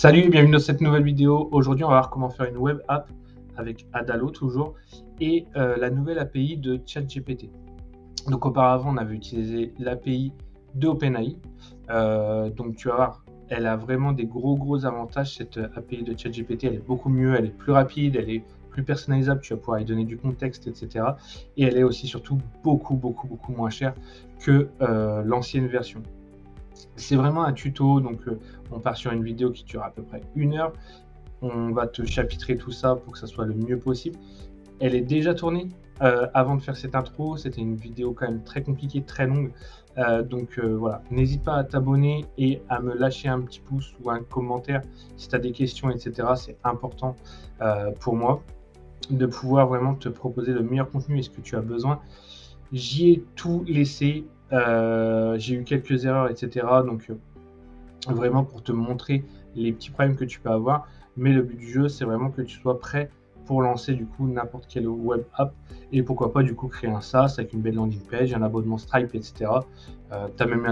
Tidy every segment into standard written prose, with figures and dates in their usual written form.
Salut et bienvenue dans cette nouvelle vidéo. Aujourd'hui, on va voir comment faire une web app avec Adalo toujours et la nouvelle API de ChatGPT. Donc auparavant, on avait utilisé l'API de OpenAI. Donc tu vas voir, elle a vraiment des gros avantages cette API de ChatGPT. Elle est beaucoup mieux, elle est plus rapide, elle est plus personnalisable. Tu vas pouvoir y donner du contexte, etc. Et elle est aussi surtout beaucoup moins chère que l'ancienne version. C'est vraiment un tuto, donc on part sur une vidéo qui dure à peu près 1 heure. On va te chapitrer tout ça pour que ça soit le mieux possible. Elle est déjà tournée. Avant de faire cette intro, c'était une vidéo quand même très compliquée, très longue. Donc voilà, n'hésite pas à t'abonner et à me lâcher un petit pouce ou un commentaire si tu as des questions, etc. C'est important pour moi de pouvoir vraiment te proposer le meilleur contenu et ce que tu as besoin. J'y ai tout laissé. J'ai eu quelques erreurs, etc. Donc vraiment pour te montrer les petits problèmes que tu peux avoir. Mais le but du jeu, c'est vraiment que tu sois prêt pour lancer du coup n'importe quelle web app et pourquoi pas du coup créer un SaaS avec une belle landing page, un abonnement Stripe, etc. Tu as même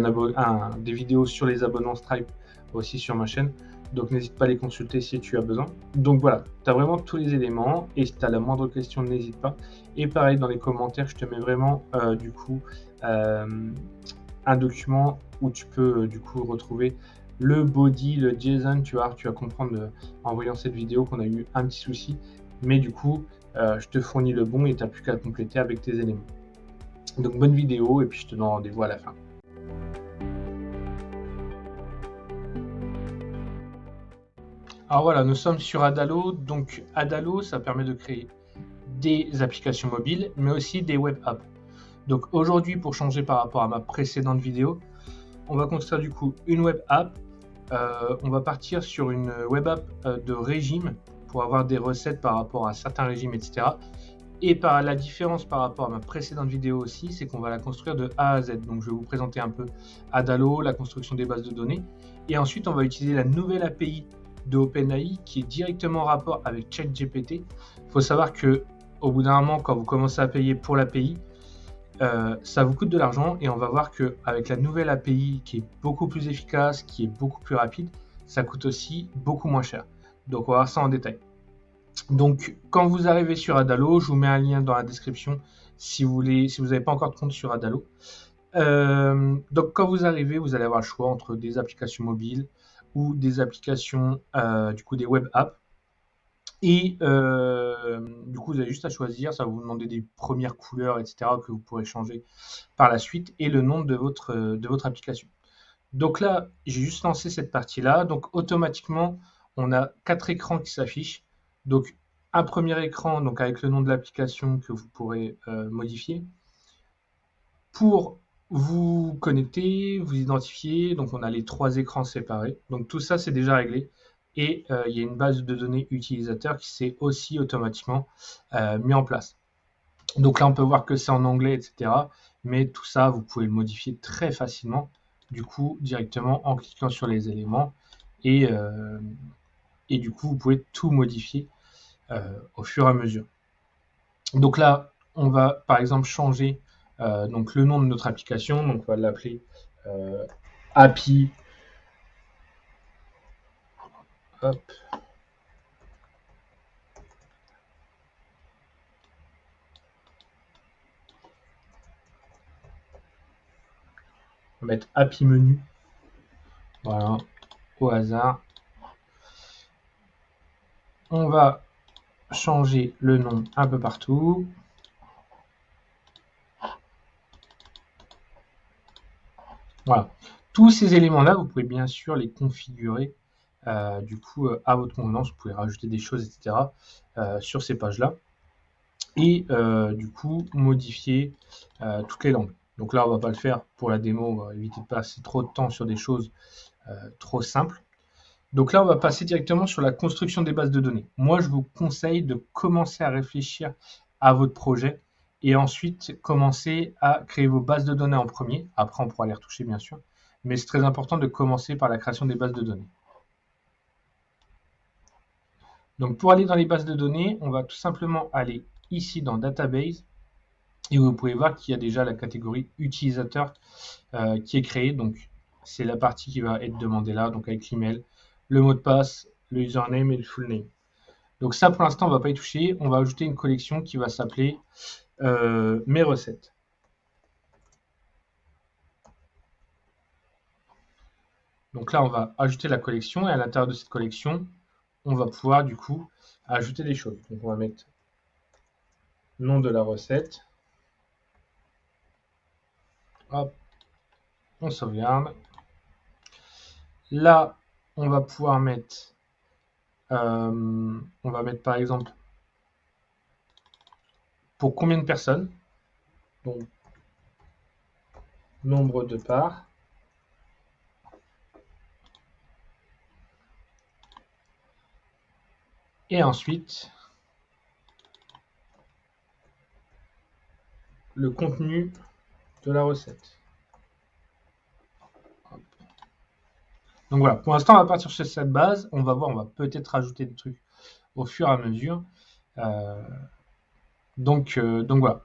des vidéos sur les abonnements Stripe aussi sur ma chaîne. Donc n'hésite pas à les consulter si tu as besoin. Donc voilà, tu as vraiment tous les éléments et si tu as la moindre question, n'hésite pas. Et pareil, dans les commentaires, je te mets vraiment du coup un document où tu peux du coup retrouver le body, le JSON. Tu vas comprendre en voyant cette vidéo qu'on a eu un petit souci. Mais du coup, je te fournis le bon et tu n'as plus qu'à le compléter avec tes éléments. Donc bonne vidéo et puis je te donne rendez-vous à la fin. Alors voilà, nous sommes sur Adalo. Donc Adalo, ça permet de créer des applications mobiles, mais aussi des web apps. Donc aujourd'hui, pour changer par rapport à ma précédente vidéo, on va construire du coup une web app. On va partir sur une web app de régime pour avoir des recettes par rapport à certains régimes, etc. Et par la différence par rapport à ma précédente vidéo aussi, c'est qu'on va la construire de A à Z. Donc je vais vous présenter un peu Adalo, la construction des bases de données. Et ensuite, on va utiliser la nouvelle API de OpenAI qui est directement en rapport avec ChatGPT. Il faut savoir que au bout d'un moment, quand vous commencez à payer pour l'API, ça vous coûte de l'argent et on va voir qu'avec la nouvelle API qui est beaucoup plus efficace, qui est beaucoup plus rapide, ça coûte aussi beaucoup moins cher. Donc on va voir ça en détail. Donc quand vous arrivez sur Adalo, je vous mets un lien dans la description si vous n'avez pas encore de compte sur Adalo. Donc quand vous arrivez, vous allez avoir le choix entre des applications mobiles ou des applications, du coup des web apps. Et du coup, vous avez juste à choisir, ça va vous demander des premières couleurs, etc., que vous pourrez changer par la suite, et le nom de votre application. Donc là, j'ai juste lancé cette partie-là. Donc automatiquement, on a 4 écrans qui s'affichent. Donc un premier écran donc avec le nom de l'application que vous pourrez modifier. Pour vous connecter, vous identifier, donc on a les 3 écrans séparés. Donc tout ça, c'est déjà réglé. Et il y a une base de données utilisateur qui s'est aussi automatiquement mis en place. Donc là, on peut voir que c'est en anglais, etc. Mais tout ça, vous pouvez le modifier très facilement, du coup, directement en cliquant sur les éléments. Et du coup, vous pouvez tout modifier au fur et à mesure. Donc là, on va par exemple changer donc le nom de notre application. Donc on va l'appeler API. Hop. On va mettre API menu. Voilà, au hasard. On va changer le nom un peu partout. Voilà. Tous ces éléments-là, vous pouvez bien sûr les configurer du coup à votre convenance. Vous pouvez rajouter des choses, etc. Sur ces pages-là. Et du coup, modifier toutes les langues. Donc là, on ne va pas le faire pour la démo. On va éviter de passer trop de temps sur des choses trop simples. Donc là, on va passer directement sur la construction des bases de données. Moi, je vous conseille de commencer à réfléchir à votre projet et ensuite commencer à créer vos bases de données en premier. Après, on pourra les retoucher, bien sûr. Mais c'est très important de commencer par la création des bases de données. Donc, pour aller dans les bases de données, on va tout simplement aller ici dans Database. Et vous pouvez voir qu'il y a déjà la catégorie utilisateur qui est créée. Donc, c'est la partie qui va être demandée là, donc avec l'email, le mot de passe, le username et le full name. Donc ça, pour l'instant, on ne va pas y toucher. On va ajouter une collection qui va s'appeler mes recettes. Donc là, on va ajouter la collection et à l'intérieur de cette collection, on va pouvoir du coup ajouter des choses. Donc on va mettre nom de la recette. Hop, on sauvegarde. Là, on va pouvoir mettre, on va mettre par exemple pour combien de personnes. Donc nombre de parts. Et ensuite, le contenu de la recette. Donc voilà, pour l'instant, on va partir sur cette base. On va voir, on va peut-être rajouter des trucs au fur et à mesure. Donc voilà.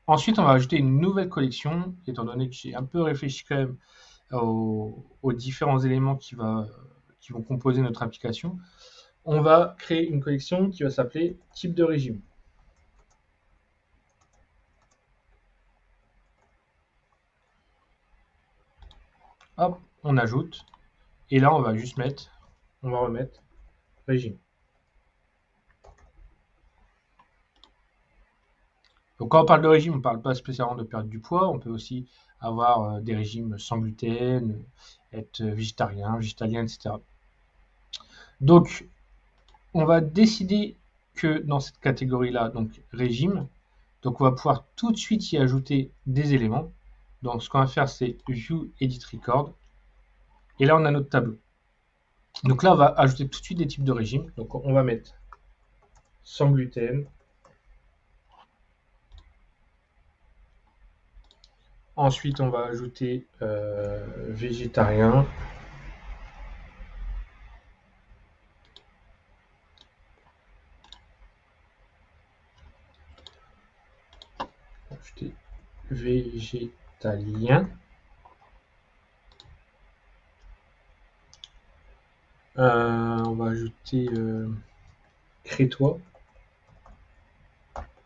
Ensuite, on va ajouter une nouvelle collection, étant donné que j'ai un peu réfléchi quand même aux différents éléments qui vont composer notre application. On va créer une collection qui va s'appeler type de régime. Hop, on ajoute. Et là, on va remettre régime. Donc quand on parle de régime, on ne parle pas spécialement de perdre du poids. On peut aussi avoir des régimes sans gluten, être végétarien, végétalien, etc. Donc, on va décider que dans cette catégorie-là, donc régime, donc on va pouvoir tout de suite y ajouter des éléments. Donc ce qu'on va faire, c'est View Edit Record. Et là, on a notre tableau. Donc là, on va ajouter tout de suite des types de régime. Donc on va mettre sans gluten. Ensuite, on va ajouter végétarien. Ajouter végétalien. On va ajouter crétois.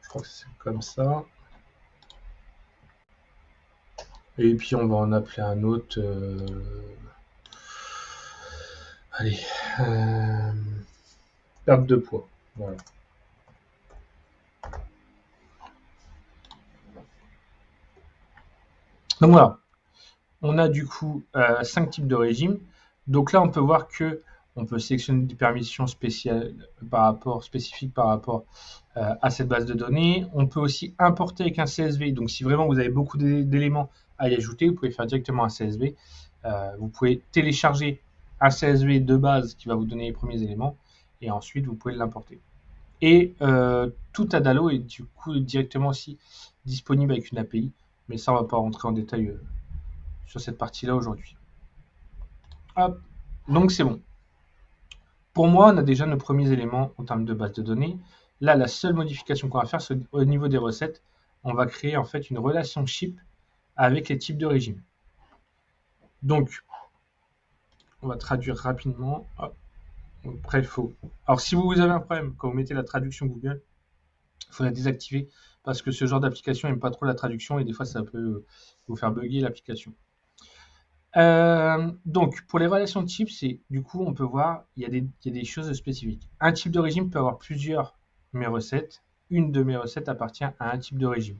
Je crois que c'est comme ça. Et puis on va en appeler un autre. Allez. Perte de poids. Voilà. Donc voilà. On a du coup 5 types de régimes. Donc là, on peut voir que on peut sélectionner des permissions spéciales spécifiques par rapport à cette base de données. On peut aussi importer avec un CSV. Donc si vraiment vous avez beaucoup d'éléments à y ajouter, vous pouvez faire directement un CSV. Vous pouvez télécharger un CSV de base qui va vous donner les premiers éléments et ensuite vous pouvez l'importer. Et tout Adalo est du coup directement aussi disponible avec une API, mais ça on va pas rentrer en détail sur cette partie-là aujourd'hui. Hop, donc c'est bon. Pour moi, on a déjà nos premiers éléments en termes de base de données. Là, la seule modification qu'on va faire, c'est au niveau des recettes, on va créer en fait une relation ship avec les types de régime. Donc, on va traduire rapidement. Hop. Après, il faut. Alors, si vous avez un problème quand vous mettez la traduction Google, il faut la désactiver parce que ce genre d'application n'aime pas trop la traduction et des fois, ça peut vous faire bugger l'application. Donc, pour les relations de type, c'est du coup, on peut voir, il y a des choses spécifiques. Un type de régime peut avoir plusieurs mes recettes. Une de mes recettes appartient à un type de régime.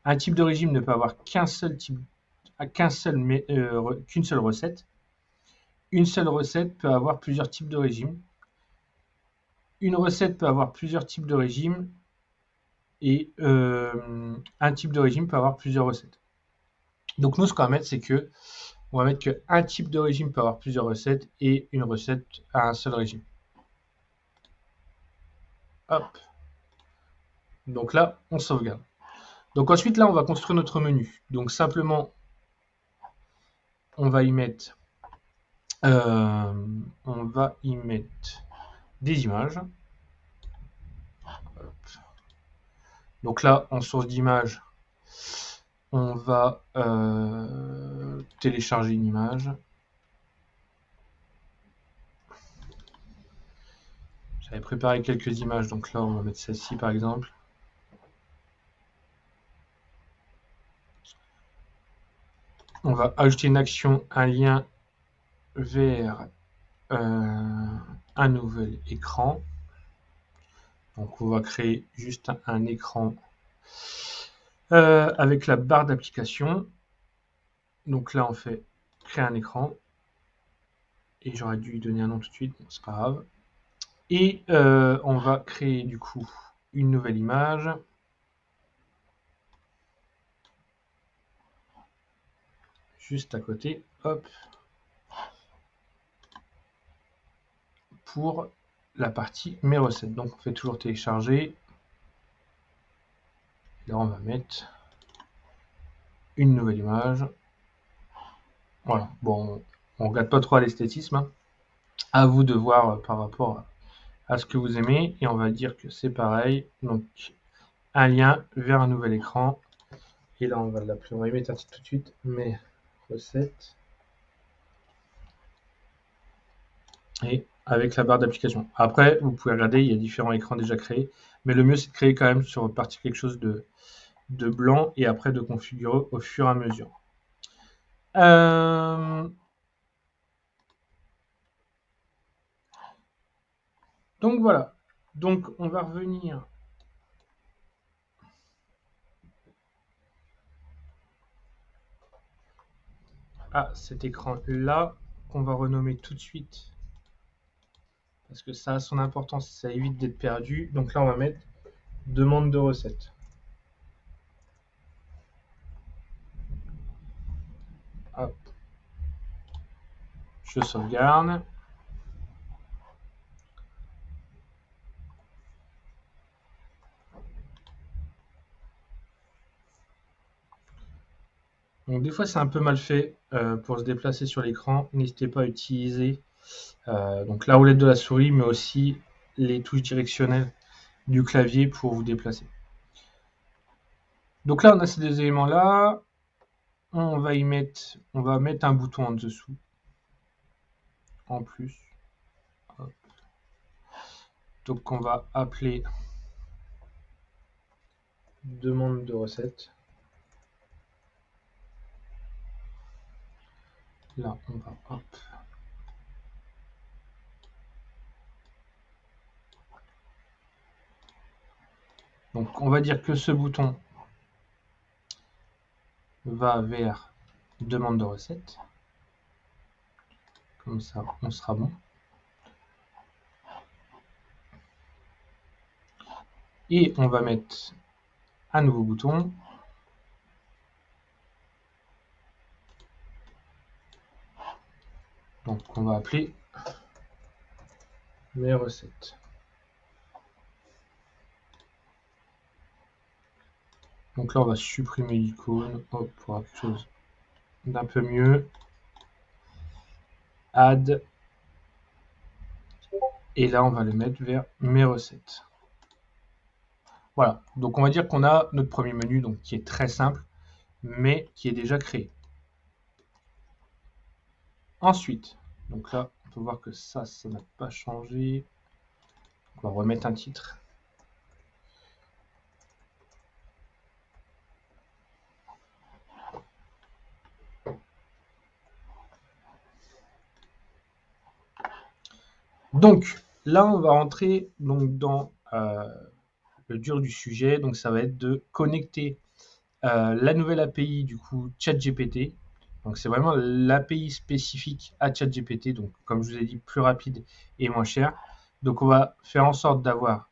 Un type de régime ne peut avoir qu'une seule recette. Une seule recette peut avoir plusieurs types de régimes. Une recette peut avoir plusieurs types de régimes et un type de régime peut avoir plusieurs recettes. Donc nous, ce qu'on va mettre, c'est que on va mettre qu'un type de régime peut avoir plusieurs recettes et une recette à un seul régime. Hop. Donc là, on sauvegarde. Donc ensuite, là, on va construire notre menu. Donc simplement, on va y mettre, des images. Hop. Donc là, en source d'image, on va télécharger une image. J'avais préparé quelques images, donc là on va mettre celle-ci par exemple. On va ajouter une action, un lien vers un nouvel écran. Donc on va créer juste un écran avec la barre d'application. Donc là on fait créer un écran. Et j'aurais dû lui donner un nom tout de suite, bon, c'est pas grave. Et on va créer du coup une nouvelle image. Juste à côté, hop. Pour la partie mes recettes. Donc on fait toujours télécharger. Là on va mettre une nouvelle image. Voilà, bon, on regarde pas trop à l'esthétisme. Hein. À vous de voir par rapport à ce que vous aimez. Et on va dire que c'est pareil. Donc un lien vers un nouvel écran. Et là on va l'appeler, on va y mettre un titre tout de suite. Mes recettes. Et avec la barre d'application. Après, vous pouvez regarder, il y a différents écrans déjà créés. Mais le mieux c'est de créer quand même sur partie quelque chose de blanc et après de configurer au fur et à mesure. Donc voilà. Donc on va revenir à cet écran-là qu'on va renommer tout de suite parce que ça a son importance, ça évite d'être perdu. Donc là on va mettre demande de recette. Hop. Je sauvegarde. Donc des fois c'est un peu mal fait pour se déplacer sur l'écran. N'hésitez pas à utiliser donc la roulette de la souris, mais aussi les touches directionnelles du clavier pour vous déplacer. Donc là on a ces deux éléments là. On va mettre un bouton en dessous, en plus. Hop. Donc on va appeler demande de recette. Là on va hop. Donc on va dire que ce bouton va vers demande de recette. Comme ça on sera bon. Et on va mettre un nouveau bouton. Donc on va appeler mes recettes. Donc là on va supprimer l'icône, hop, pour avoir quelque chose d'un peu mieux. Add. Et là on va le mettre vers mes recettes. Voilà, donc on va dire qu'on a notre premier menu donc, qui est très simple, mais qui est déjà créé. Ensuite, donc là, on peut voir que ça n'a pas changé. On va remettre un titre. Donc, là, on va rentrer donc, dans le dur du sujet. Donc, ça va être de connecter la nouvelle API du coup ChatGPT. Donc, c'est vraiment l'API spécifique à ChatGPT. Donc, comme je vous ai dit, plus rapide et moins cher. Donc, on va faire en sorte d'avoir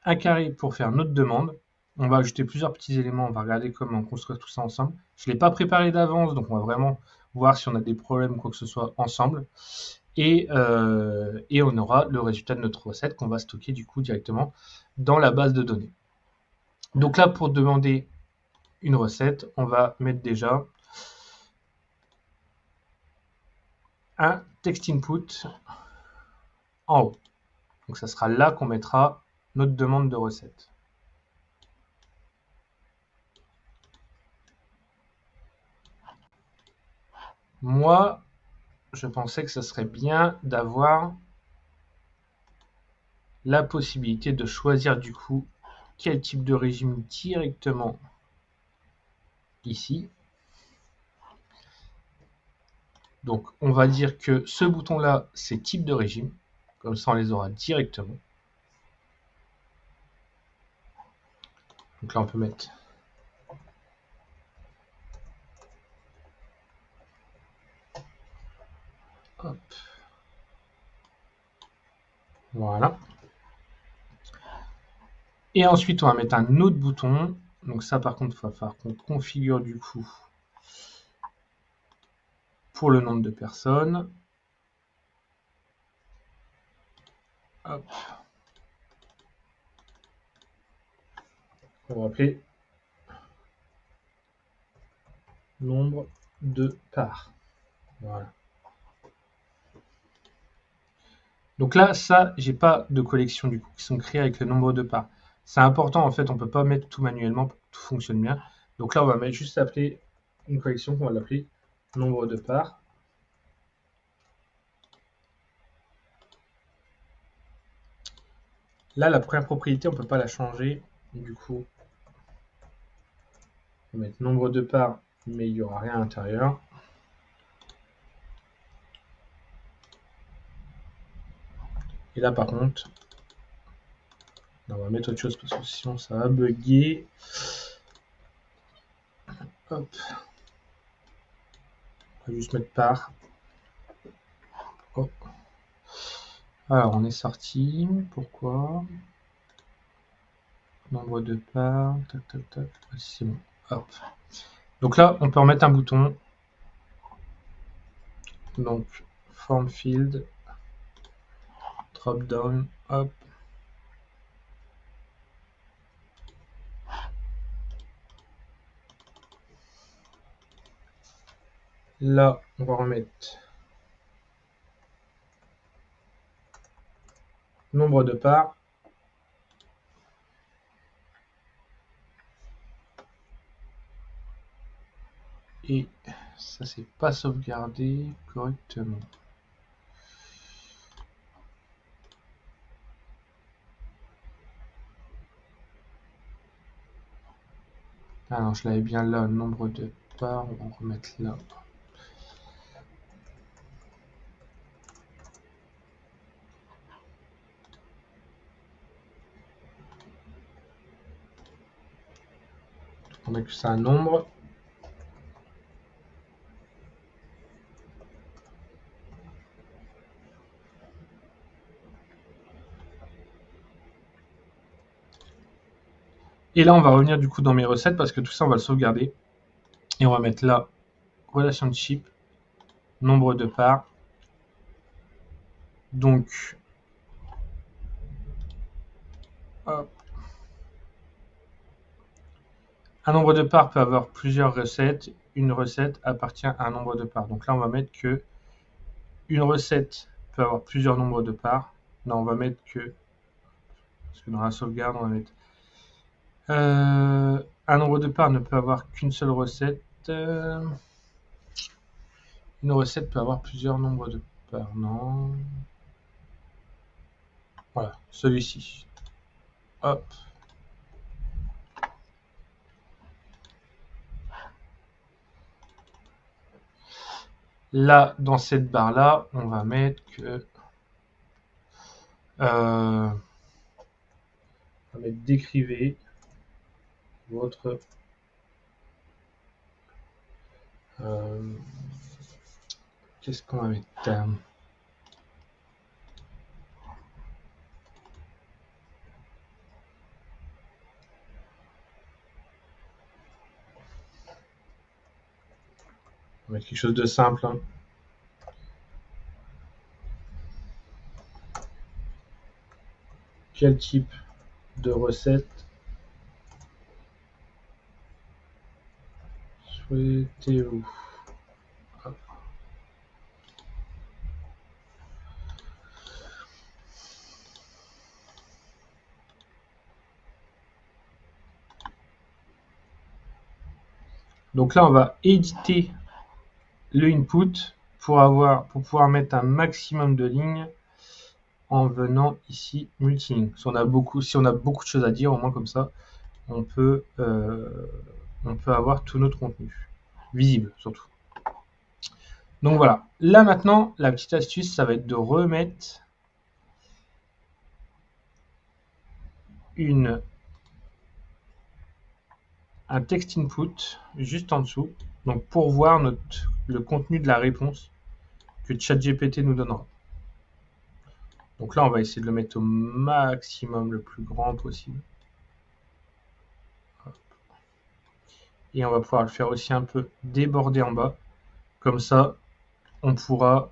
un carré pour faire notre demande. On va ajouter plusieurs petits éléments. On va regarder comment construire tout ça ensemble. Je ne l'ai pas préparé d'avance, donc on va vraiment voir si on a des problèmes ou quoi que ce soit ensemble. Et on aura le résultat de notre recette qu'on va stocker du coup directement dans la base de données. Donc là, pour demander une recette, on va mettre déjà un text input en haut. Donc ça sera là qu'on mettra notre demande de recette. Moi, je pensais que ce serait bien d'avoir la possibilité de choisir du coup quel type de régime directement ici. Donc on va dire que ce bouton là c'est type de régime, comme ça on les aura directement. Donc là on peut mettre hop. Voilà. Et ensuite on va mettre un autre bouton. Donc ça par contre il va falloir qu'on configure du coup pour le nombre de personnes. Hop. On va appeler nombre de parts. Voilà. Donc là, ça, j'ai pas de collection du coup qui sont créées avec le nombre de parts. C'est important en fait, on peut pas mettre tout manuellement pour que tout fonctionne bien. Donc là, on va mettre juste appeler une collection qu'on va l'appeler nombre de parts. Là, la première propriété, on peut pas la changer. Du coup, on va mettre nombre de parts, mais il n'y aura rien à l'intérieur. Et là, par contre, on va mettre autre chose parce que sinon ça va bugger. Hop. On va juste mettre par. Oh. Alors, on est sorti. Pourquoi? Nombre de parts. Tac, tac, tac. C'est bon. Hop. Donc là, on peut remettre un bouton. Donc, form field. Drop down. Hop. Là, on va remettre nombre de parts. Et ça, c'est pas sauvegardé correctement. Ah non, je l'avais bien là, nombre de parts. On va remettre là. On met que c'est un nombre. Et là, on va revenir du coup dans mes recettes parce que tout ça, on va le sauvegarder. Et on va mettre là, relationship, nombre de parts. Donc, hop. Un nombre de parts peut avoir plusieurs recettes. Une recette appartient à un nombre de parts. Donc là, on va mettre que une recette peut avoir plusieurs nombres de parts. Là, on va mettre que, parce que dans la sauvegarde, on va mettre un nombre de parts ne peut avoir qu'une seule recette. Une recette peut avoir plusieurs nombres de parts. Non. Voilà, celui-ci. Hop. Là, dans cette barre-là, on va mettre que on va mettre décrivez votre qu'est-ce qu'on va mettre on va mettre quelque chose de simple. Hein. Quel type de recette souhaitez-vous? Donc là, on va éditer le input pour pouvoir mettre un maximum de lignes. en venant ici multiligne. Si on a beaucoup de choses à dire, au moins comme ça, on peut avoir tout notre contenu visible surtout. Donc voilà. Là maintenant, la petite astuce, ça va être de remettre un text input juste en dessous, donc pour voir le contenu de la réponse que ChatGPT nous donnera. Donc là, on va essayer de le mettre au maximum, le plus grand possible. Et on va pouvoir le faire aussi un peu déborder en bas. Comme ça, on pourra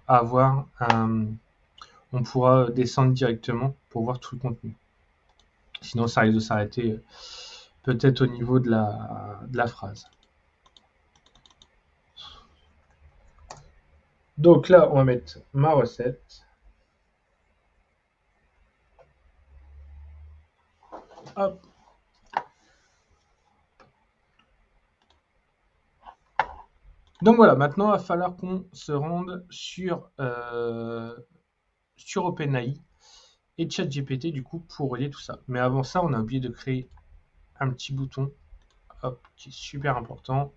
descendre directement pour voir tout le contenu. Sinon, ça risque de s'arrêter peut-être au niveau de la phrase. Donc là, on va mettre ma recette. Hop. Donc voilà, maintenant, il va falloir qu'on se rende sur OpenAI et ChatGPT du coup pour relier tout ça. Mais avant ça, on a oublié de créer un petit bouton qui est super important.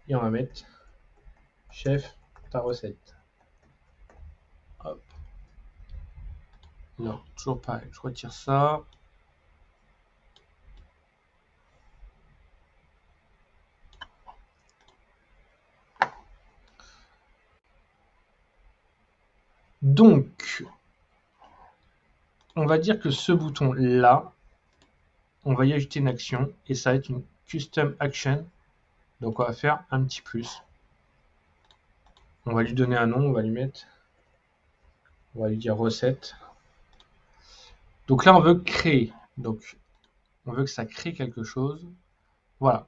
Et on va mettre chef ta recette. Hop. Non, toujours pareil. Je retire ça. Donc, on va dire que ce bouton-là, on va y ajouter une action et ça va être une custom action. Donc, on va faire un petit plus. On va lui donner un nom, on va lui dire recette. Donc là, on veut créer. Donc, on veut que ça crée quelque chose. Voilà.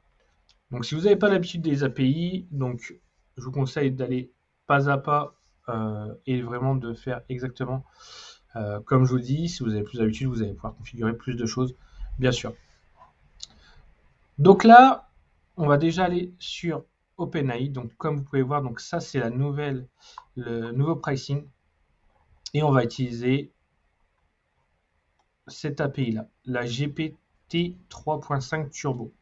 Donc, si vous n'avez pas l'habitude des API, donc je vous conseille d'aller pas à pas et vraiment de faire exactement comme je vous dis. Si vous avez plus d'habitude, vous allez pouvoir configurer plus de choses, bien sûr. Donc là, on va déjà aller sur OpenAI. Donc, comme vous pouvez voir, donc ça c'est le nouveau pricing, et on va utiliser cette API là, la GPT 3.5 Turbo.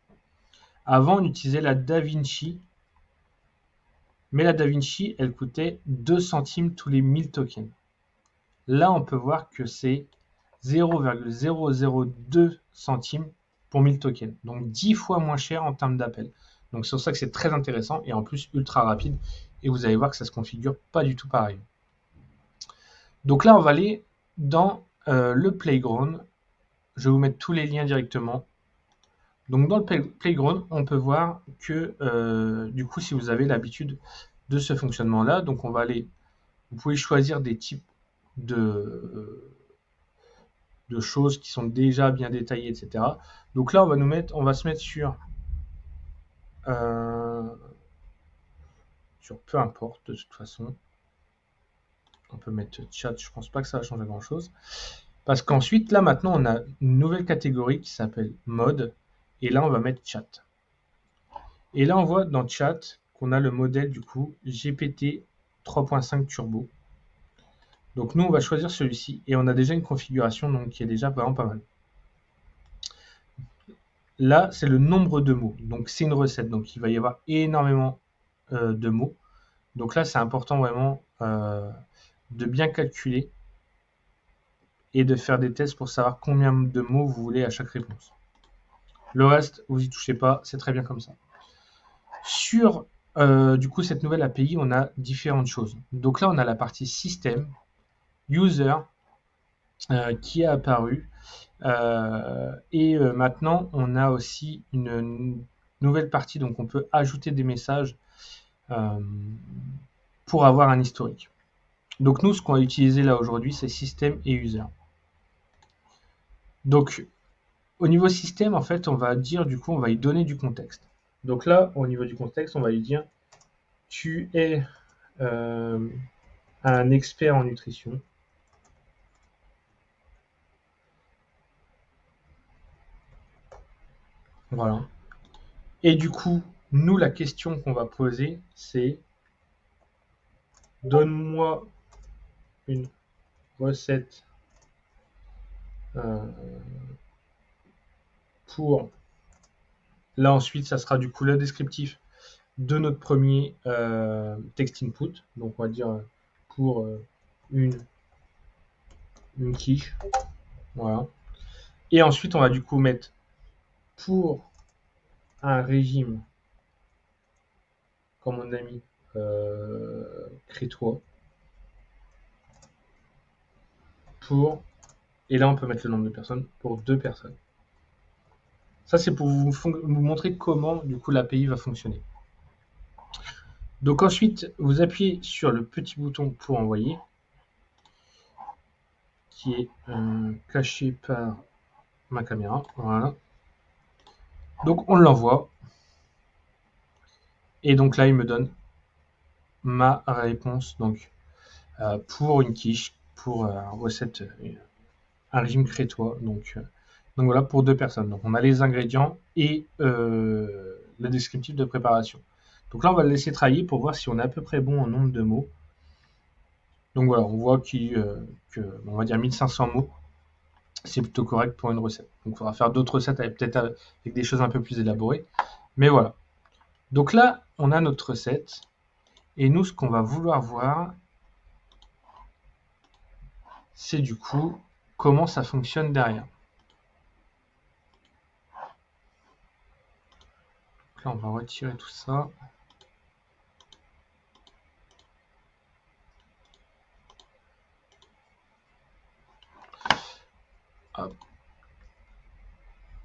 Avant, on utilisait la DaVinci, mais la DaVinci, elle coûtait 2 centimes tous les 1000 tokens. Là, on peut voir que c'est 0,002 centimes pour 1000 tokens. Donc 10 fois moins cher en termes d'appel. Donc c'est pour ça que c'est très intéressant et en plus ultra rapide. Et vous allez voir que ça se configure pas du tout pareil. Donc là, on va aller dans le Playground. Je vais vous mettre tous les liens directement. Donc dans le Playground, on peut voir que du coup, si vous avez l'habitude de ce fonctionnement-là, donc on va aller, vous pouvez choisir des types de choses qui sont déjà bien détaillées, etc. Donc là, on va se mettre sur peu importe, de toute façon. On peut mettre chat, je pense pas que ça va changer grand chose. Parce qu'ensuite, là maintenant, on a une nouvelle catégorie qui s'appelle mode. Et là, on va mettre chat. Et là, on voit dans chat qu'on a le modèle du coup GPT 3.5 Turbo. Donc nous, on va choisir celui-ci. Et on a déjà une configuration donc, qui est déjà vraiment pas mal. Là, c'est le nombre de mots. Donc c'est une recette. Donc il va y avoir énormément de mots. Donc là, c'est important vraiment de bien calculer et de faire des tests pour savoir combien de mots vous voulez à chaque réponse. Le reste, vous y touchez pas, c'est très bien comme ça. Sur du coup cette nouvelle API, on a différentes choses. Donc là, on a la partie système, user qui est apparu. Et maintenant, on a aussi une nouvelle partie, donc on peut ajouter des messages pour avoir un historique. Donc nous, ce qu'on va utiliser là aujourd'hui, c'est système et user. Donc au niveau système, en fait, on va dire du coup, on va lui donner du contexte. Donc là, au niveau du contexte, on va lui dire tu es un expert en nutrition. Voilà. Et du coup, nous, la question qu'on va poser, c'est donne-moi une recette pour... Là, ensuite, ça sera du coup le descriptif de notre premier text input. Donc, on va dire pour une quiche. Voilà. Et ensuite, on va du coup mettre pour un régime, comme on a mis, crétois. Pour... Et là, on peut mettre le nombre de personnes pour 2 personnes. Ça, c'est pour vous montrer comment, du coup, l'API va fonctionner. Donc ensuite, vous appuyez sur le petit bouton pour envoyer, qui est caché par ma caméra. Voilà. Donc on l'envoie. Et donc là, il me donne ma réponse. Donc pour une quiche, pour recette, un régime crétois. Donc voilà, pour 2 personnes. Donc on a les ingrédients et le descriptif de préparation. Donc là, on va le laisser travailler pour voir si on est à peu près bon en nombre de mots. Donc voilà, on voit que on va dire 1500 mots. C'est plutôt correct pour une recette. Donc il faudra faire d'autres recettes avec peut-être avec des choses un peu plus élaborées. Mais voilà. Donc là, on a notre recette. Et nous, ce qu'on va vouloir voir, c'est du coup comment ça fonctionne derrière. Donc là, on va retirer tout ça. Hop.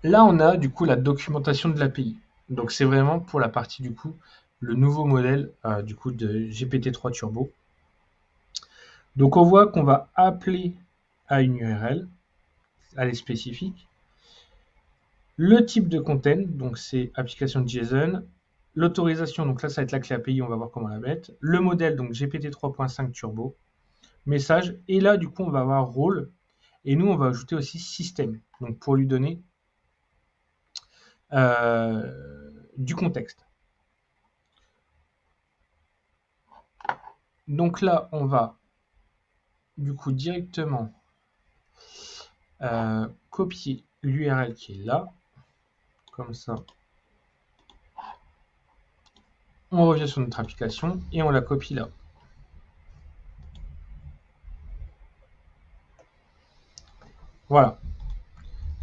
Là, on a du coup la documentation de l'API. Donc c'est vraiment pour la partie du coup le nouveau modèle du coup de GPT-3 Turbo. Donc on voit qu'on va appeler à une URL, elle est spécifique. Le type de content, donc c'est application JSON. L'autorisation, donc là ça va être la clé API, on va voir comment la mettre. Le modèle, donc GPT 3.5 Turbo. Message. Et là, du coup, on va avoir rôle. Et nous, on va ajouter aussi système. Donc pour lui donner du contexte. Donc là, on va du coup directement copier l'URL qui est là. Comme ça. On revient sur notre application et on la copie là. Voilà.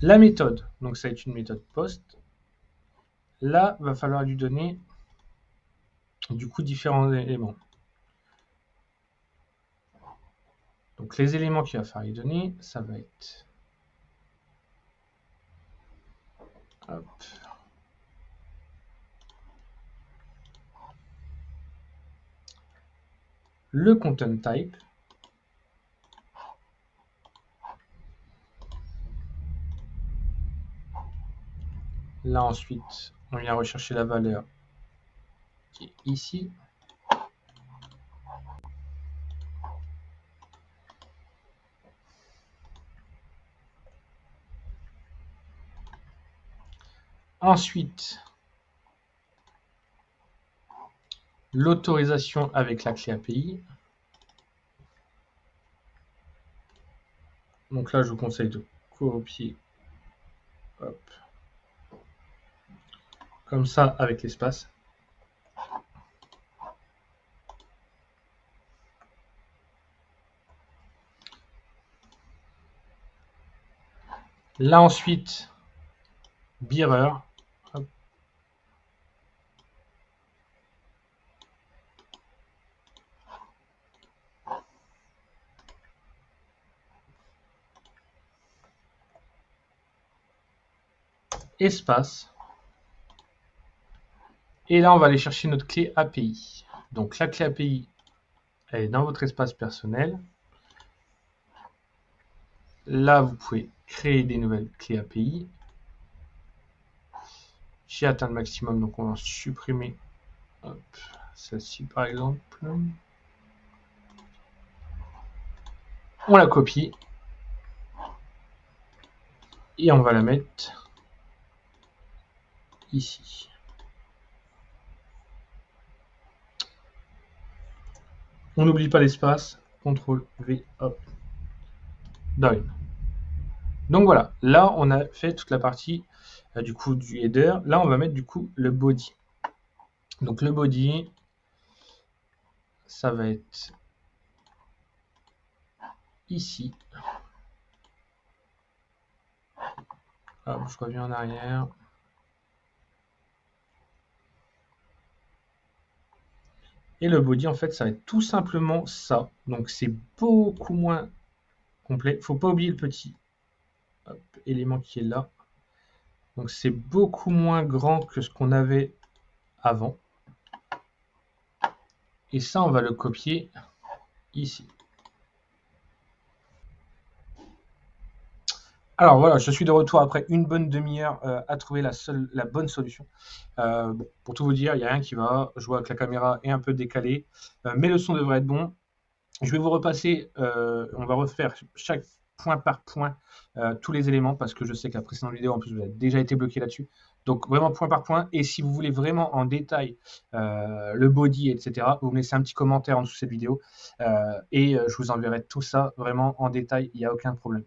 La méthode, donc ça va être une méthode post. Là, va falloir lui donner du coup différents éléments. Donc les éléments qu'il va falloir lui donner, ça va être hop, le content type. Là ensuite, on vient rechercher la valeur qui est ici. Ensuite, l'autorisation avec la clé API. Donc là, je vous conseille de copier, hop, comme ça avec l'espace. Là ensuite, bearer. Hop. Espace. Et là, on va aller chercher notre clé API. Donc la clé API, elle est dans votre espace personnel. Là, vous pouvez créer des nouvelles clés API. J'ai atteint le maximum, donc on va supprimer celle-ci par exemple. On la copie. Et on va la mettre ici. On n'oublie pas l'espace, CTRL V, hop, down. Donc voilà, là on a fait toute la partie du coup du header. Là on va mettre du coup le body. Donc le body, ça va être ici. Hop, je reviens en arrière. Et le body, en fait, ça va être tout simplement ça. Donc c'est beaucoup moins complet. Faut pas oublier le petit élément qui est là. Donc c'est beaucoup moins grand que ce qu'on avait avant. Et ça, on va le copier ici. Alors voilà, je suis de retour après une bonne demi-heure à trouver la bonne solution. Bon, pour tout vous dire, il n'y a rien qui va. Je vois que la caméra est un peu décalée, mais le son devrait être bon. Je vais vous repasser, on va refaire chaque point par point tous les éléments parce que je sais que la précédente vidéo, en plus, vous avez déjà été bloqué là-dessus. Donc vraiment point par point. Et si vous voulez vraiment en détail le body, etc., vous me laissez un petit commentaire en dessous de cette vidéo et je vous enverrai tout ça vraiment en détail. Il n'y a aucun problème.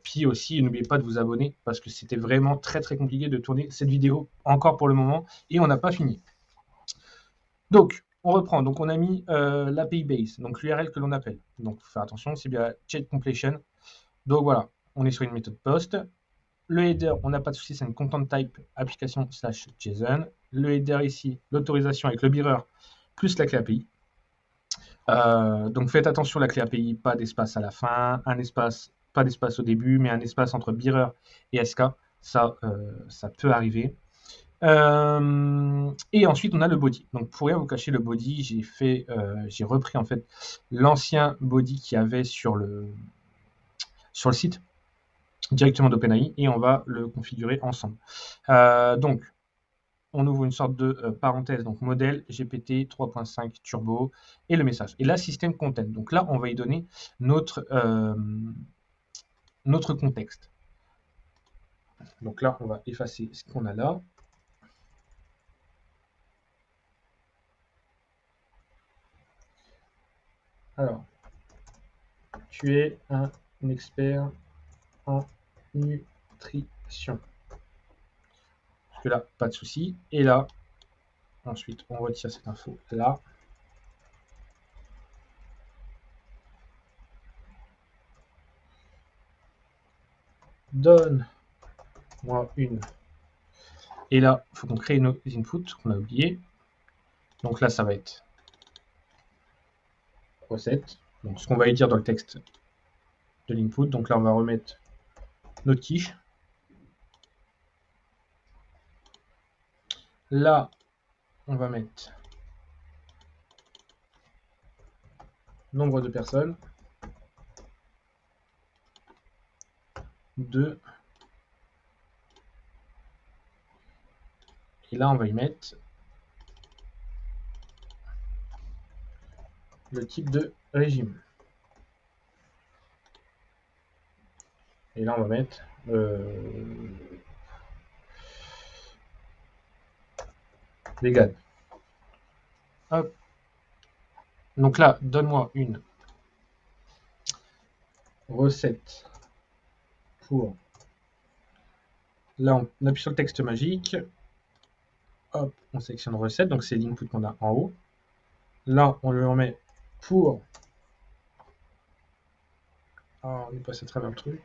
Puis aussi, n'oubliez pas de vous abonner parce que c'était vraiment très très compliqué de tourner cette vidéo encore pour le moment et on n'a pas fini. Donc, on reprend. Donc, on a mis l'API base, donc l'URL que l'on appelle. Donc, faut faire attention, c'est bien check completion. Donc voilà, on est sur une méthode post. Le header, on n'a pas de souci, c'est une content type application / JSON. Le header ici, l'autorisation avec le bearer plus la clé API. Donc faites attention, la clé API, pas d'espace à la fin, pas d'espace au début, mais un espace entre bearer et SK. Ça peut arriver. Et ensuite, on a le body. Donc, pour rien vous cacher, le body, j'ai repris en fait l'ancien body qu'il y avait sur le site directement d'OpenAI et on va le configurer ensemble. Donc, on ouvre une sorte de parenthèse, donc modèle GPT 3.5 Turbo et le message. Et là, système content. Donc là, on va y donner notre contexte. Donc là, on va effacer ce qu'on a là. Alors, tu es un expert en nutrition. Parce que là, pas de souci. Et là, ensuite, on retire cette info là. Donne-moi une. Et là, il faut qu'on crée nos inputs qu'on a oublié. Donc là, ça va être recette. Donc ce qu'on va dire dans le texte de l'input. Donc là, on va remettre notre quiche. Là, on va mettre nombre de personnes. 2. Et là, on va y mettre le type de régime. Et là, on va mettre vegan. Hop. Donc là, donne-moi une recette pour... Là, on appuie sur le texte magique. Hop, on sélectionne recette. Donc c'est l'input qu'on a en haut. Là, on le remet pour... Ah, on est passé à travers le truc.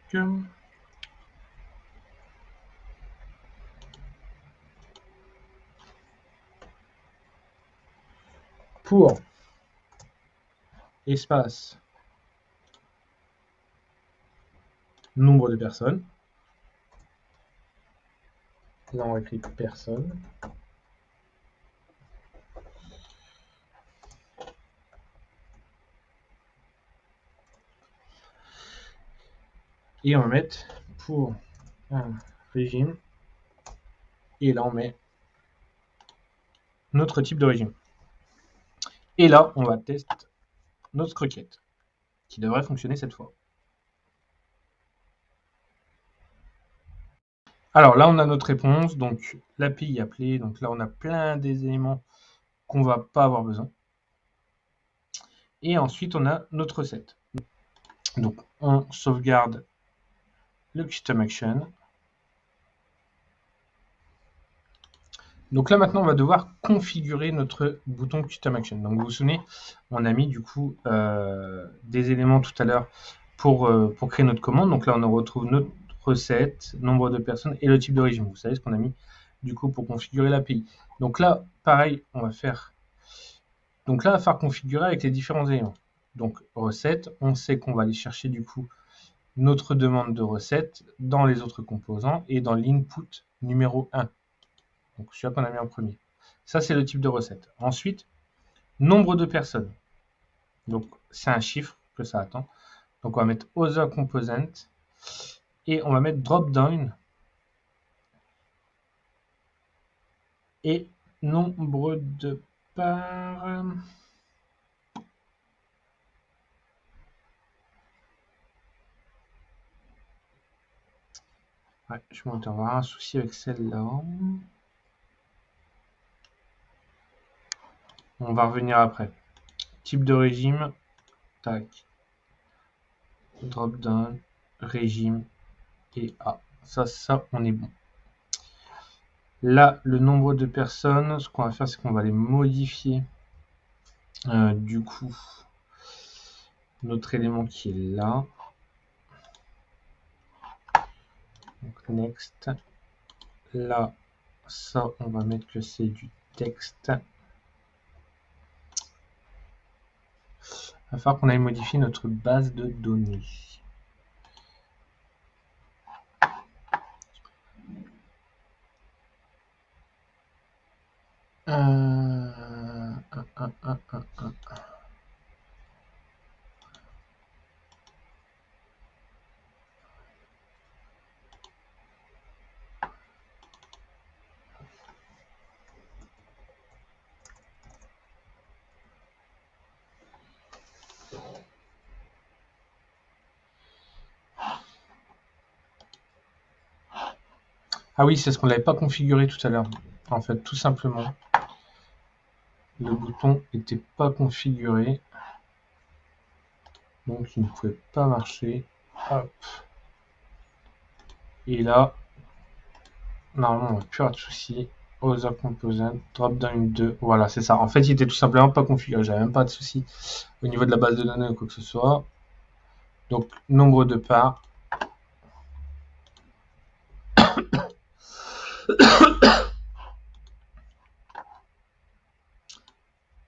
Pour espace nombre de personnes. Là, on écrit personne. Et on va mettre pour un régime. Et là, on met notre type de régime. Et là, on va tester notre requête, qui devrait fonctionner cette fois. Alors là, on a notre réponse, donc l'API appelée, donc là, on a plein des éléments qu'on va pas avoir besoin. Et ensuite, on a notre recette. Donc, on sauvegarde le custom action. Donc là, maintenant, on va devoir configurer notre bouton custom action. Donc, vous vous souvenez, on a mis du coup des éléments tout à l'heure pour créer notre commande. Donc là, on retrouve notre recette, nombre de personnes et le type de régime. Vous savez ce qu'on a mis du coup pour configurer l'API. Donc là, pareil, on va faire. Donc là, on va faire configurer avec les différents éléments. Donc recette, on sait qu'on va aller chercher du coup notre demande de recette dans les autres composants et dans l'input numéro 1. Donc celui-là qu'on a mis en premier. Ça, c'est le type de recette. Ensuite, nombre de personnes. Donc c'est un chiffre que ça attend. Donc on va mettre other component et on va mettre drop down et nombre de parts. Ouais, je vais avoir un souci avec celle-là. On va revenir après. Type de régime. Tac. Drop down, régime et A. Ça, on est bon. Là, le nombre de personnes, ce qu'on va faire, c'est qu'on va les modifier. Du coup, notre élément qui est là. Donc, next. Là, ça, on va mettre que c'est du texte. Il va falloir qu'on aille modifier notre base de données. Ah oui, c'est ce qu'on n'avait pas configuré tout à l'heure. En fait, tout simplement, le bouton n'était pas configuré. Donc, il ne pouvait pas marcher. Hop. Et là, normalement, on n'a plus de souci. Other component, drop down 2. Voilà, c'est ça. En fait, il était tout simplement pas configuré. J'avais même pas de souci au niveau de la base de données ou quoi que ce soit. Donc, nombre de parts.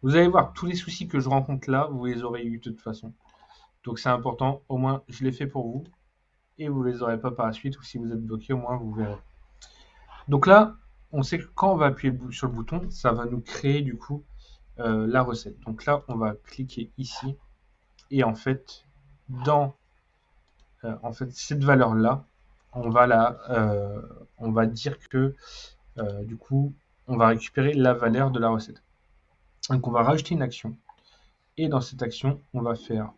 Vous allez voir, tous les soucis que je rencontre là, vous les aurez eu de toute façon. Donc c'est important, au moins je l'ai fait pour vous. Et vous les aurez pas par la suite, ou si vous êtes bloqué, au moins vous verrez. Donc là, on sait que quand on va appuyer sur le bouton, ça va nous créer du coup la recette. Donc là, on va cliquer ici. Et en fait, dans cette valeur-là, on va dire que du coup, on va récupérer la valeur de la recette. Donc on va rajouter une action. Et dans cette action, on va faire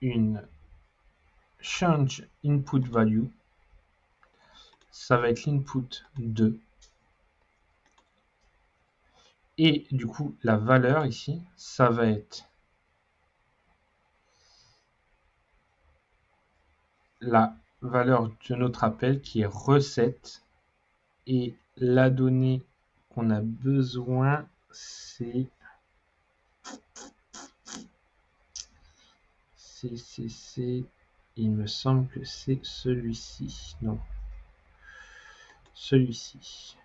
une change input value. Ça va être l'input 2. Et du coup, la valeur ici, ça va être la valeur de notre appel qui est recette. Et la donnée qu'on a besoin, c'est il me semble que c'est celui-ci. Non. Celui-ci.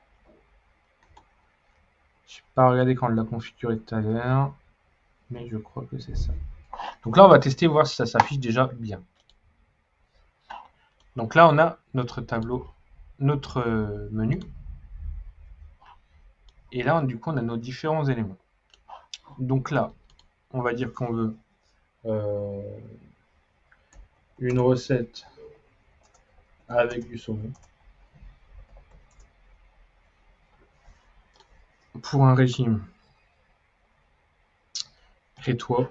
Je n'ai pas regardé quand on l'a configuré tout à l'heure, mais je crois que c'est ça. Donc là, on va tester, voir si ça s'affiche déjà bien. Donc là, on a notre tableau, notre menu. Et là, du coup, on a nos différents éléments. Donc là, on va dire qu'on veut une recette avec du saumon. Pour un régime rétoi.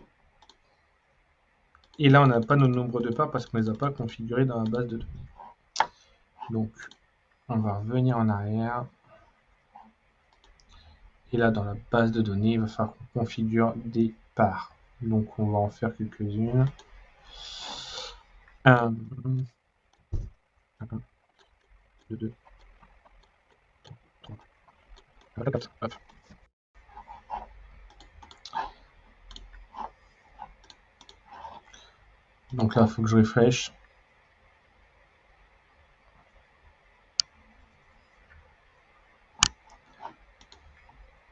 Et là, on n'a pas notre nombre de parts parce qu'on ne les a pas configurés dans la base de données. Donc, on va revenir en arrière. Et là, dans la base de données, il va falloir qu'on configure des parts. Donc, on va en faire quelques-unes. 1, 2, 3, 4, hop. Donc là, il faut que je refresh.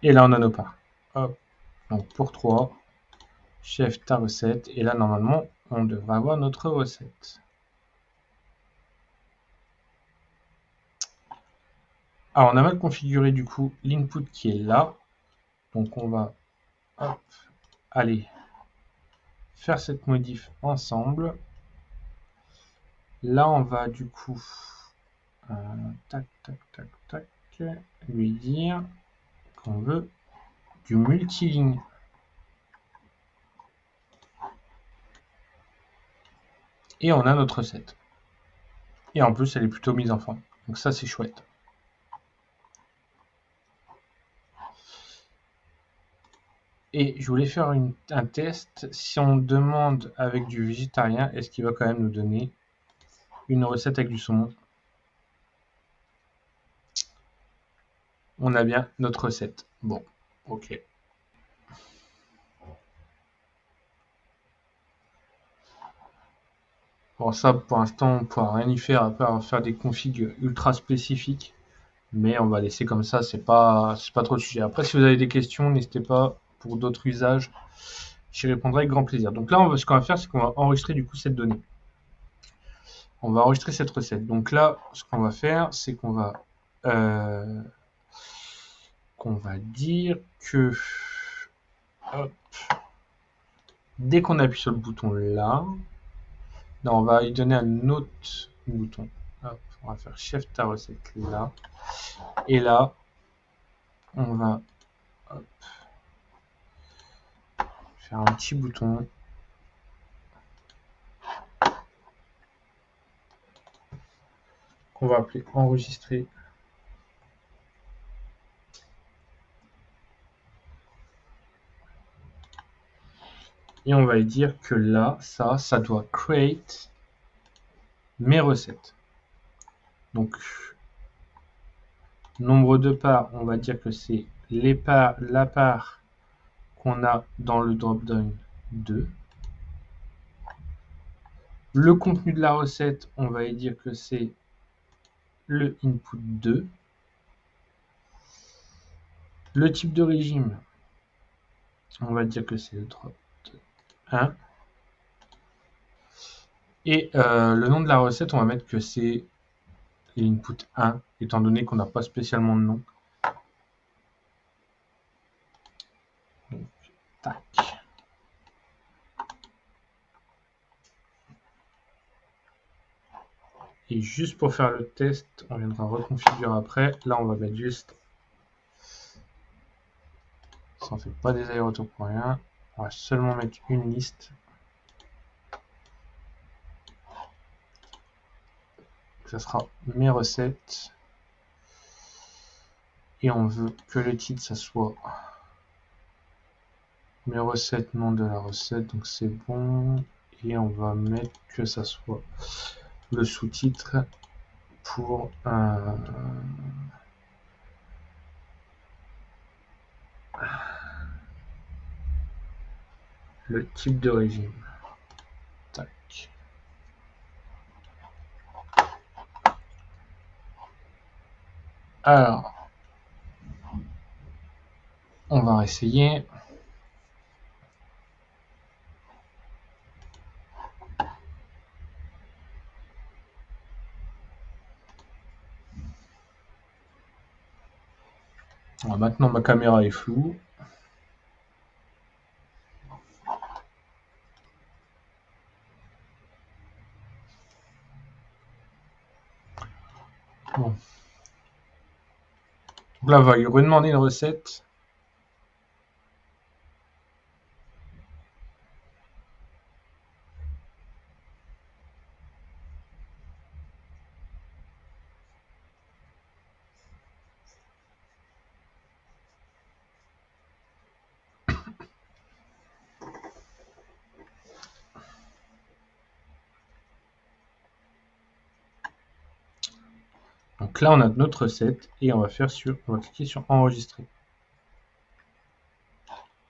Et là, on a nos parts. Hop. Donc pour 3, chef ta recette. Et là, normalement, on devrait avoir notre recette. Alors, on a mal configuré du coup l'input qui est là. Donc on va hop, aller faire cette modif ensemble. Là, on va du coup tac, tac, tac, tac, lui dire qu'on veut du multiligne. Et on a notre recette. Et en plus, elle est plutôt mise en forme. Donc ça, c'est chouette. Et je voulais faire un test. Si on demande avec du végétarien, est-ce qu'il va quand même nous donner une recette avec du saumon? On a bien notre recette. Bon, ok. Bon, ça, pour l'instant, on ne pourra rien y faire à part faire des configs ultra spécifiques. Mais on va laisser comme ça, c'est pas trop le sujet. Après, si vous avez des questions, n'hésitez pas pour d'autres usages. J'y répondrai avec grand plaisir. Donc là, ce qu'on va faire, c'est qu'on va enregistrer du coup cette donnée. On va enregistrer cette recette. Donc là, ce qu'on va faire, c'est qu'on va dire que hop, dès qu'on appuie sur le bouton là, non, on va lui donner un autre bouton. Hop, on va faire chef ta recette là. Et là, on va hop, faire un petit bouton. Qu'on va appeler enregistrer. Et on va lui dire que là, ça doit create mes recettes. Donc, nombre de parts, on va dire que c'est la part qu'on a dans le drop-down 2. Le contenu de la recette, on va dire que c'est le input 2. Le type de régime, on va dire que c'est le drop 1. Et le nom de la recette, on va mettre que c'est l'input 1, étant donné qu'on n'a pas spécialement de nom. Donc, tac. Et juste pour faire le test, on viendra reconfigurer après. Là, on va mettre juste. Ça ne fait pas des allers-retours pour rien. On va seulement mettre une liste. Ça sera mes recettes. Et on veut que le titre, ça soit mes recettes, nom de la recette. Donc c'est bon. Et on va mettre que ça soit le sous-titre pour le type de régime. Tac. Alors, on va essayer. Alors, maintenant, ma caméra est floue. Bon. Donc là, on va lui redemander une recette. Donc là, on a notre recette et on va cliquer sur enregistrer.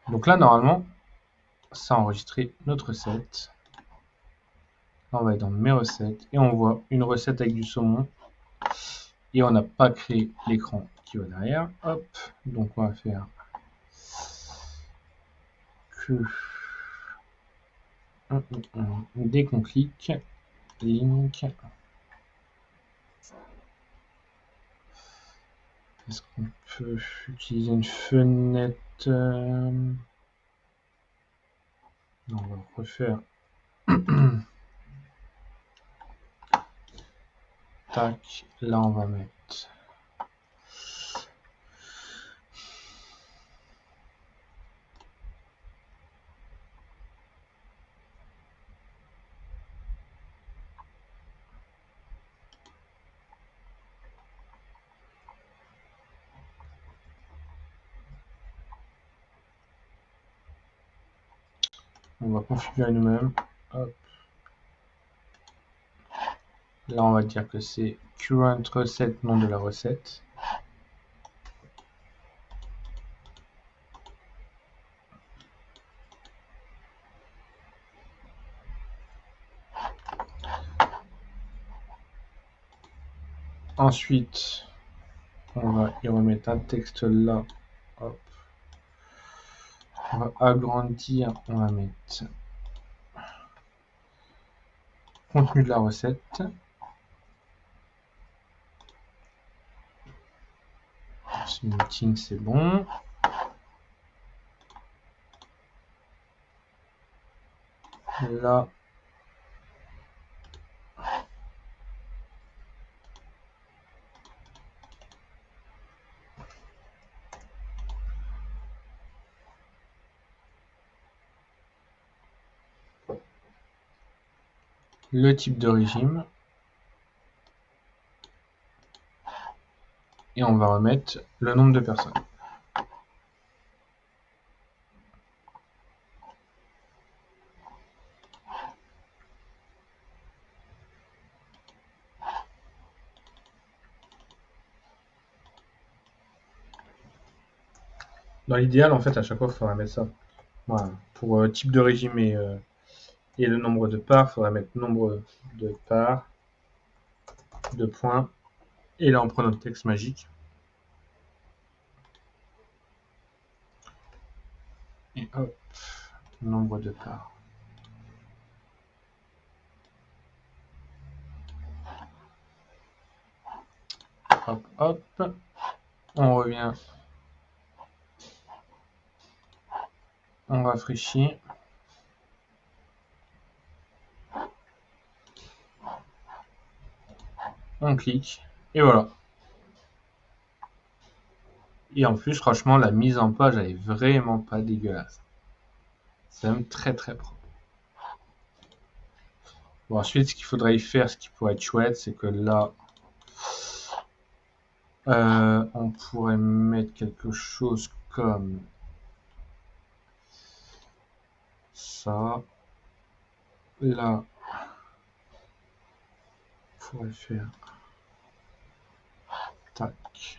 Donc là, normalement, ça a enregistré notre recette. Là, on va être dans mes recettes et on voit une recette avec du saumon. Et on n'a pas créé l'écran qui va derrière. Hop, donc on va faire que dès qu'on clique, link. Est-ce qu'on peut utiliser une fenêtre Non, on va refaire. Tac, là on va mettre. On va configurer nous-mêmes. Hop. Là, on va dire que c'est current recette, nom de la recette. Ensuite, on va y remettre un texte là. Hop. On va agrandir, on va mettre contenu de la recette. Ce meeting, c'est bon. Là, le type de régime. Et on va remettre le nombre de personnes. Dans l'idéal, en fait, à chaque fois, il faudra mettre ça. Voilà. Pour type de régime et le nombre de parts, il faudra mettre nombre de parts, de points. Et là, on prend notre texte magique. Et hop, nombre de parts. Hop, hop. On revient. On rafraîchit. On clique. Et voilà. Et en plus, franchement, la mise en page, elle est vraiment pas dégueulasse. C'est même très très propre. Bon, ensuite, ce qu'il faudrait y faire, ce qui pourrait être chouette, c'est que là, on pourrait mettre quelque chose comme ça. Là, on pourrait faire tac.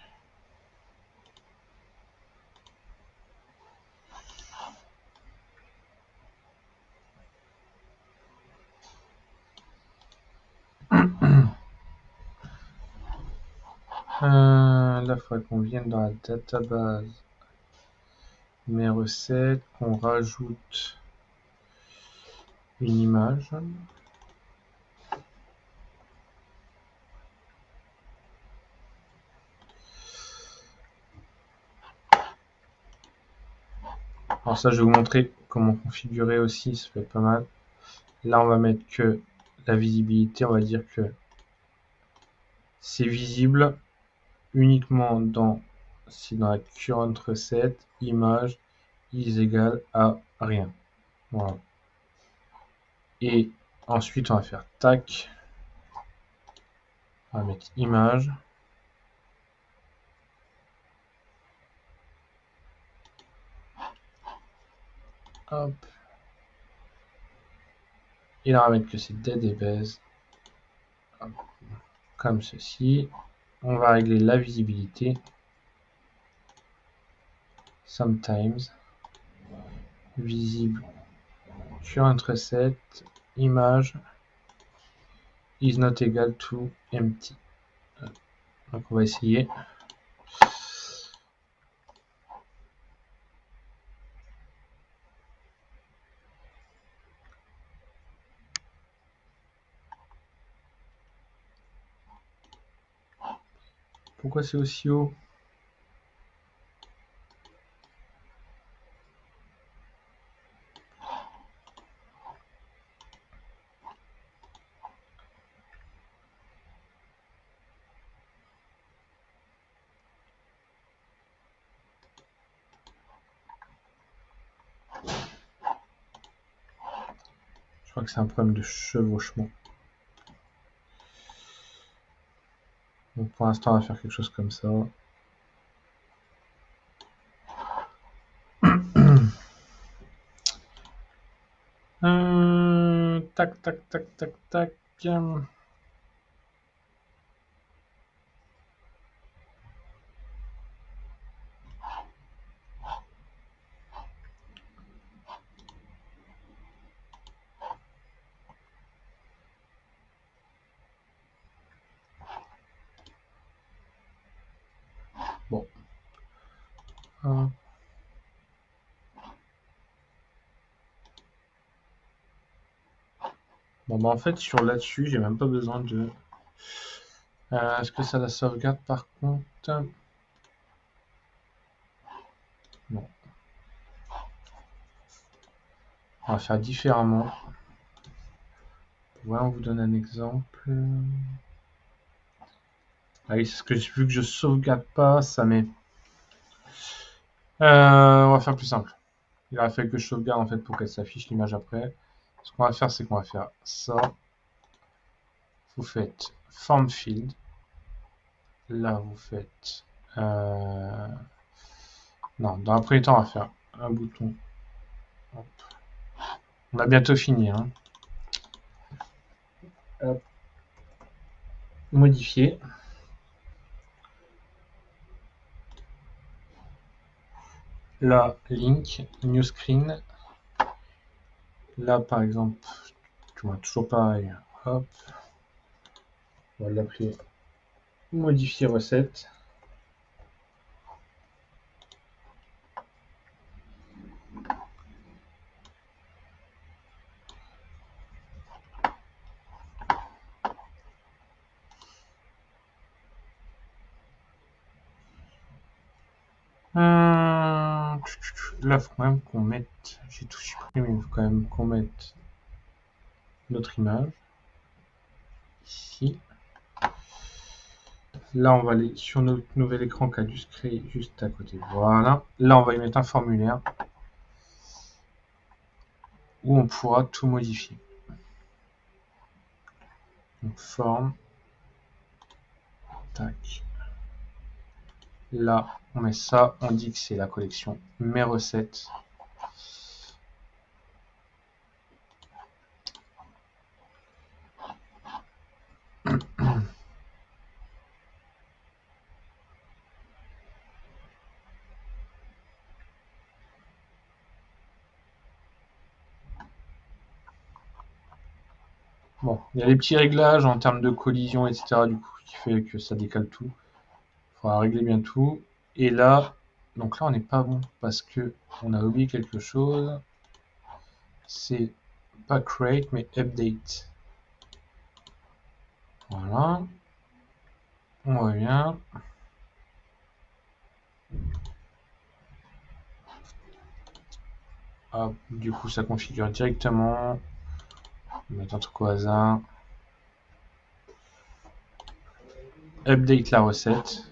Là, il faudrait qu'on vienne dans la database mes recettes, qu'on rajoute une image. Alors ça, je vais vous montrer comment configurer aussi, ça peut être pas mal. Là, on va mettre que la visibilité, on va dire que c'est visible uniquement si dans la current recette, image is égal à rien. Voilà. Et ensuite, on va faire tac. On va mettre image. Hop. Et là, on va mettre que c'est dead et baise. Comme ceci. On va régler la visibilité. Sometimes. Visible. Current reset. Image is not equal to empty. Donc on va essayer. Pourquoi c'est aussi haut? Je crois que c'est un problème de chevauchement. Donc pour l'instant, on va faire quelque chose comme ça. Tac, tac, tac, tac, tac. Bon. Bon, bah en fait, sur là-dessus, j'ai même pas besoin de... Est-ce que ça la sauvegarde par contre? Non. On va faire différemment. Voilà, on vous donne un exemple. Ah oui, c'est ce que vu que je sauvegarde pas, ça met... on va faire plus simple. Il aurait fallu que je sauvegarde en fait pour qu'elle s'affiche l'image après. Ce qu'on va faire, c'est qu'on va faire ça. Vous faites Form Field. Là, vous faites... Non, dans un premier temps, on va faire un bouton. Hop. On a bientôt fini. Hein. Hop. Modifier. Là, link, new screen. Là, par exemple, tu vois, toujours pareil. Hop. On va l'appeler modifier recette. Là, il faut quand même qu'on mette... J'ai tout supprimé, il faut quand même qu'on mette notre image. Ici. Là, on va aller sur notre nouvel écran qui a dû se créer juste à côté. Voilà. Là, on va y mettre un formulaire où on pourra tout modifier. Donc, forme. Tac. Là, on met ça. On dit que c'est la collection mes recettes. Bon, il y a les petits réglages en termes de collision, etc. Du coup, qui fait que ça décale tout. Il faudra régler bien tout. Et là, donc là, on n'est pas bon parce que on a oublié quelque chose. C'est pas create, mais update. Voilà. On revient. Hop, du coup, ça configure directement. On va mettre un truc au hasard. Update la recette.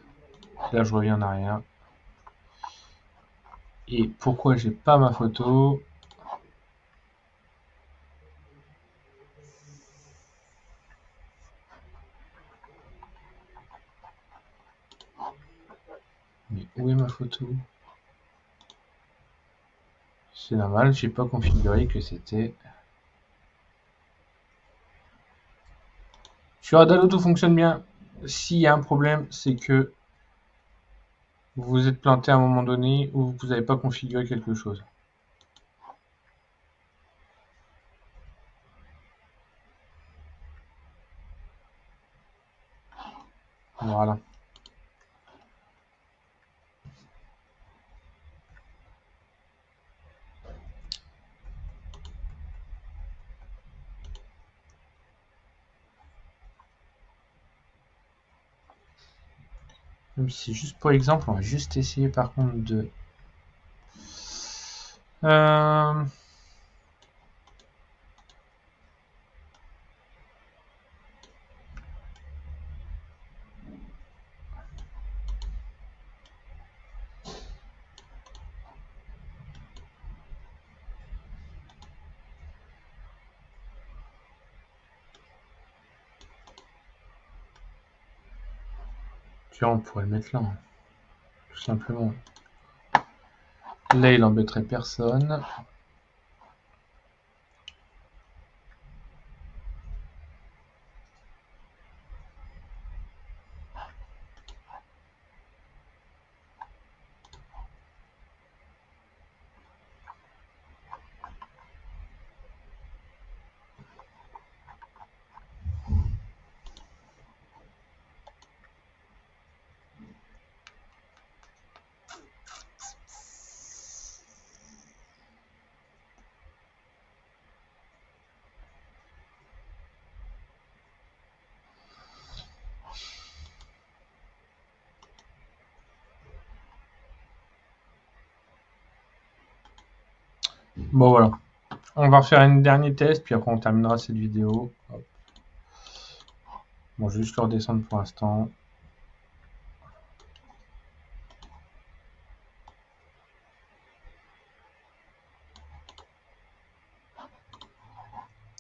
Là, je reviens en arrière. Et pourquoi j'ai pas ma photo? Mais où est ma photo? C'est normal, j'ai pas configuré que c'était... Sur Adalo, tout fonctionne bien. s'il y a un problème, c'est que vous vous êtes planté à un moment donné ou vous n'avez pas configuré quelque chose. Voilà. Même si juste pour exemple, on va juste essayer par contre de... Tu vois, on pourrait le mettre là, hein, tout simplement. Là, il embêterait personne. Bon, voilà. On va refaire un dernier test, puis après on terminera cette vidéo. Hop. Bon, je vais juste le redescendre pour l'instant.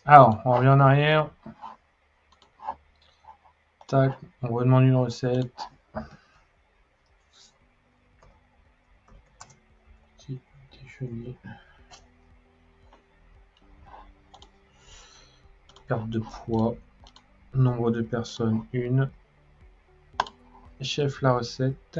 Alors, on revient en arrière. Tac, on redemande une recette. Petit déjeuner. Perte de poids. Nombre de personnes, 1. Chef, la recette.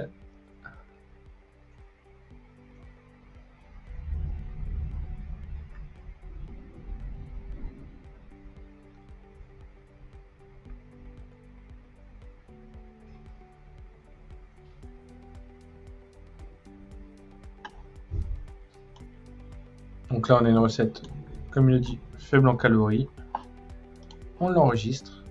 Donc là, on a une recette, comme il le dit, faible en calories. On l'enregistre.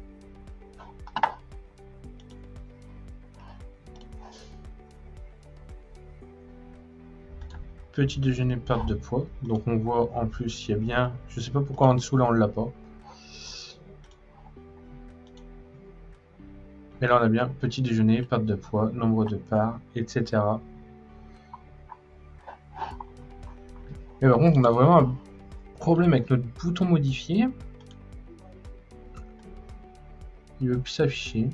Petit déjeuner, perte de poids. Donc on voit en plus, il y a bien... Je sais pas pourquoi en dessous, là, on l'a pas. Mais là, on a bien petit déjeuner, perte de poids, nombre de parts, etc. Mais par contre, on a vraiment un problème avec notre bouton modifié. Il veut plus s'afficher.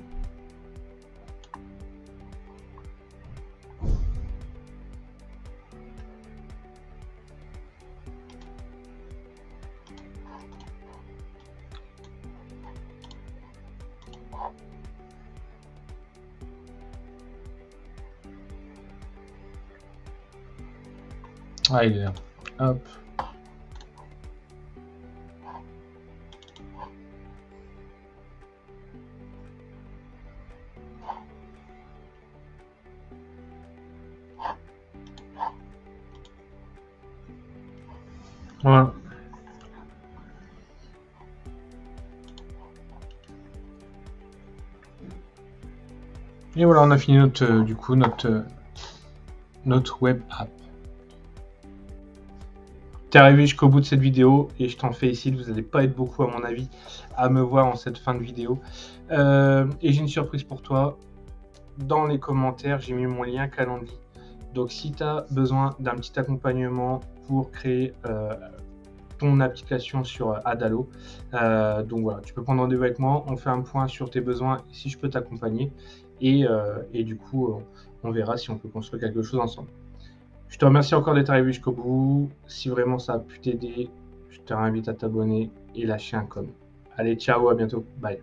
Ah, il est là. Hop. Voilà. Et voilà, on a fini notre, du coup, notre web app. T'es arrivé jusqu'au bout de cette vidéo et je t'en félicite, vous n'allez pas être beaucoup à mon avis à me voir en cette fin de vidéo. Et j'ai une surprise pour toi. Dans les commentaires, j'ai mis mon lien Calendly. Donc si tu as besoin d'un petit accompagnement pour créer ton application sur Adalo, donc voilà, tu peux prendre rendez-vous avec moi, on fait un point sur tes besoins et si je peux t'accompagner. Et du coup, on verra si on peut construire quelque chose ensemble. Je te remercie encore d'être arrivé jusqu'au bout. Si vraiment ça a pu t'aider, je te réinvite à t'abonner et lâcher un com. Allez, ciao, à bientôt. Bye.